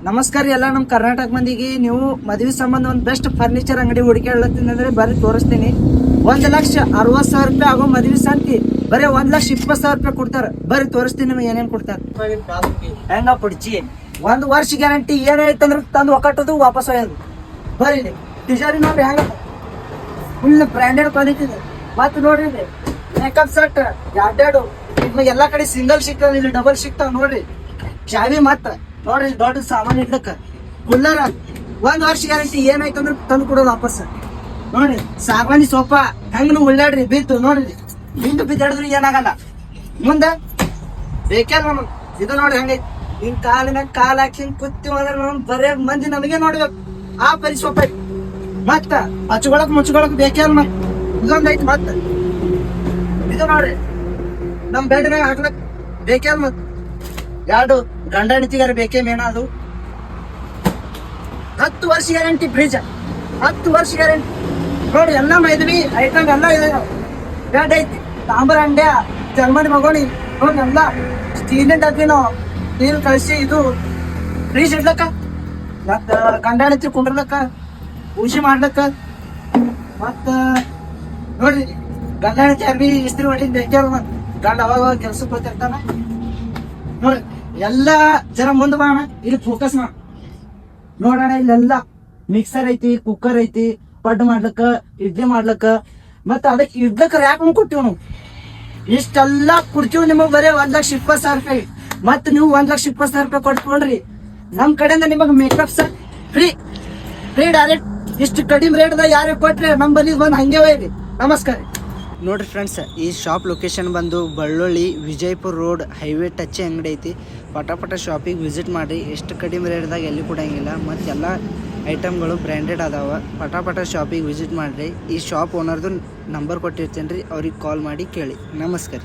ನಮಸ್ಕಾರ ಎಲ್ಲ ನಮ್ಮ ಕರ್ನಾಟಕ ಮಂದಿಗೆ. ನೀವು ಮದುವೆ ಸಂಬಂಧ ಒಂದು ಬೆಸ್ಟ್ ಫರ್ನಿಚರ್ ಅಂಗಡಿ ಹುಡುಕಾಡ್ಲತ್ತೀನಿ ಅಂದ್ರೆ ಬರೀ ತೋರಿಸ್ತೀನಿ. 1,60,000 ರೂಪಾಯಿ ಆಗೋ ಮದುವೆ ಸಂತಿ ಬರೀ 1,20,000 ರೂಪಾಯಿ ಕೊಡ್ತಾರೆ. ಬರೀ ತೋರಿಸ್ತೀನಿ ನಿಮ್ಗೆ ಏನೇನು ಕೊಡ್ತಾರೆ. ಹೆಂಗ ಪುಡ್ಚಿ 1 ವರ್ಷ ಗ್ಯಾರಂಟಿ. ಏನಾಯ್ತಂದ್ರೆ ತಂದು ಒಕ್ಕಟ್ಟದು ವಾಪಸ್ ಒಯ್ಯೋದು. ಬರೀ ಟಿಜಾರಿ ನೋಡ್ರಿ ಹೆಂಗ ಫುಲ್ ಬ್ರ್ಯಾಂಡೆಡ್ ಕ್ವಾಲಿಟಿ ಇದೆ. ಮತ್ತೆ ನೋಡ್ರಿ ಮೇಕಪ್ ಸೆಟ್ ಎರಡೆರಡು ನಿಮಗೆ ಎಲ್ಲಾ ಕಡೆ ಸಿಂಗಲ್ ಸಿಗ್ತಾವ, ಇಲ್ಲಿ ಡಬಲ್ ಸಿಗ್ತಾವ ನೋಡ್ರಿ. ಚಾವಿ ಮತ್ತ ನೋಡ್ರಿ ದೊಡ್ಡ ಸಾಮಾನು ಇಡ್ಲಕ್ಕ ಕುಲ್ಲರ 1 ವರ್ಷ ಗ್ಯಾರಂಟಿ. ಏನಾಯ್ತಂದ್ರೆ ತಂದು ಕೊಡೋದು ವಾಪಸ್. ನೋಡ್ರಿ ಸಾಗವಾನಿ ಸೋಫಾ ಹೆಂಗ್ ಉಳ್ಳಾಡ್ರಿ ಬಿದ್ದು ನೋಡ್ರಿ, ಬಿದ್ದು ಬಿದ್ದಾಡಿದ್ರು ಏನಾಗಲ್ಲ. ಮುಂದೆ ಬೇಕೇ ನಮ್ ಇದು ನೋಡ್ರಿ ಹೆಂಗೈತಿ. ಹಿಂಗ್ ಕಾಲಿನಾಗ ಕಾಲ್ ಹಾಕಿ ಹಿಂಗ್ ಕುತ್ತಿ ಹೋದ್ರೆ ಬರೇ ಮಂದಿ ನಮಗೆ ನೋಡ್ಬೇಕು. ಆ ಪರಿ ಸೋಫಾ ಐತಿ. ಮತ್ತ ಮುಚ್ಕೊಳಕ್ ಬೇಕೇ ಅಲ್ಲ. ಇದೊಂದ್ ಐತಿ. ಮತ್ತ ಇದು ನೋಡ್ರಿ ನಮ್ ಬೆಡ್ನಾಗ ಹಾಕ್ಲಕ್ ಬೇಕೇ ಅಲ್ಲ. ಮತ್ ಎರಡು ಗಂಡ ಹೆಂಡತಿಗಾರ ಬೇಕೇ ಮೇಣ. ಅದು 10 ವರ್ಷ ಗ್ಯಾರಂಟಿ ಫ್ರಿಜ್. 10 ವರ್ಷ ಗ್ಯಾರಂಟಿ ನೋಡ್ರಿ. ಎಲ್ಲ ಮೈದ್ವಿ ಐಟಮ್ ಎಲ್ಲ ಇದೆ. ಬೆಡ್ ಐತಿ, ತಾಂಬರ ಅಂಡ್ಯ, ಜರ್ಮನಿ ಮಗೋಣಿ ನೋಡ್ರಿ ಎಲ್ಲ ಸ್ಟೀಲಿನ ಡಬ್ಬಿ. ನಾವು ನೀರು ಕಳಿಸಿ ಇದು ಫ್ರಿಜ್ ಇಡ್ಲಕ್ಕ, ಮತ್ತ ಗಂಡ ಹೆಂಡತಿ ಕುಂಡ್ರಲಕ್ಕ, ಊಸಿ ಮಾಡ್ಲಕ್ಕ. ಮತ್ತ ನೋಡ್ರಿ ಗಂಡ ಹೆಂಡತಿ ಅರ್ಬಿ ಇಸ್ತ್ರಿ ಹೊಡಿದ್ ಬೇಕೇ. ಗಂಡ ಅವಾಗ ಕೆಲ್ಸಕ್ಕೆ ಹೋಗ್ತಿರ್ತಾನ ನೋಡ್ರಿ. ಎಲ್ಲ ಜರ ಮುಂದೆ ಬಾಣ, ಇಲ್ಲಿ ಫೋಕಸ್ ಮಾಡ ನೋಡೋಣ. ಇಲ್ಲೆಲ್ಲ ಮಿಕ್ಸರ್ ಐತಿ, ಕುಕ್ಕರ್ ಐತಿ, ಪಡ್ಡು ಮಾಡ್ಲಕ್ಕ, ಇಡ್ಲಿ ಮಾಡ್ಲಕ್ಕ. ಮತ್ತ ಅದಕ್ಕೆ ಇಡ್ಲಕ್ಕ ರ್ಯಾಕ್ ಕೊಟ್ಟಿವ್ ನಾವು. ಇಷ್ಟೆಲ್ಲ ಕೊಡ್ತೀವಿ ನಿಮಗ್ ಬರೀ 1,20,000 ರೂಪಾಯಿ. ಮತ್ ನೀವು 1,20,000 ರೂಪಾಯಿ ಕೊಟ್ಕೊಂಡ್ರಿ ನಮ್ ಕಡೆಯಿಂದ ನಿಮಗ್ ಮೇಕಪ್ ಸೆಟ್ ಫ್ರೀ ಡೈರೆಕ್ಟ್. ಇಷ್ಟು ಕಡಿಮೆ ರೇಟ್ದಾಗ ಯಾರಿಗೆ ಕೊಟ್ರಿ ನಮ್ ಬಲ್ಲಿ ಬಂದು ಹಂಗೆ ಒಯ್ರಿ. ನಮಸ್ಕಾರ. ನೋಡ್ರಿ ಫ್ರೆಂಡ್ಸ್, ಈ ಶಾಪ್ ಲೊಕೇಶನ್ ಬಂದು ಬಳ್ಳೊಳ್ಳಿ ವಿಜಯಪುರ ರೋಡ್ ಹೈವೇ ಟಚ್ ಅಂಗಡಿ ಐತಿ. ಪಟ ಶಾಪಿಗೆ ವಿಸಿಟ್ ಮಾಡಿರಿ. ಎಷ್ಟು ಕಡಿಮೆ ರೇಟ್ದಾಗ ಎಲ್ಲಿ ಕೊಡಂಗಿಲ್ಲ. ಮತ್ತು ಎಲ್ಲ ಐಟಮ್ಗಳು ಬ್ರ್ಯಾಂಡೆಡ್ ಅದಾವ. ಪಟ ಶಾಪಿಗೆ ವಿಸಿಟ್ ಮಾಡಿರಿ. ಈ ಶಾಪ್ ಓನರ್ದು ನಂಬರ್ ಕೊಟ್ಟಿರ್ತೀನಿ ರೀ, ಅವ್ರಿಗೆ ಕಾಲ್ ಮಾಡಿ ಕೇಳಿ. ನಮಸ್ಕಾರ.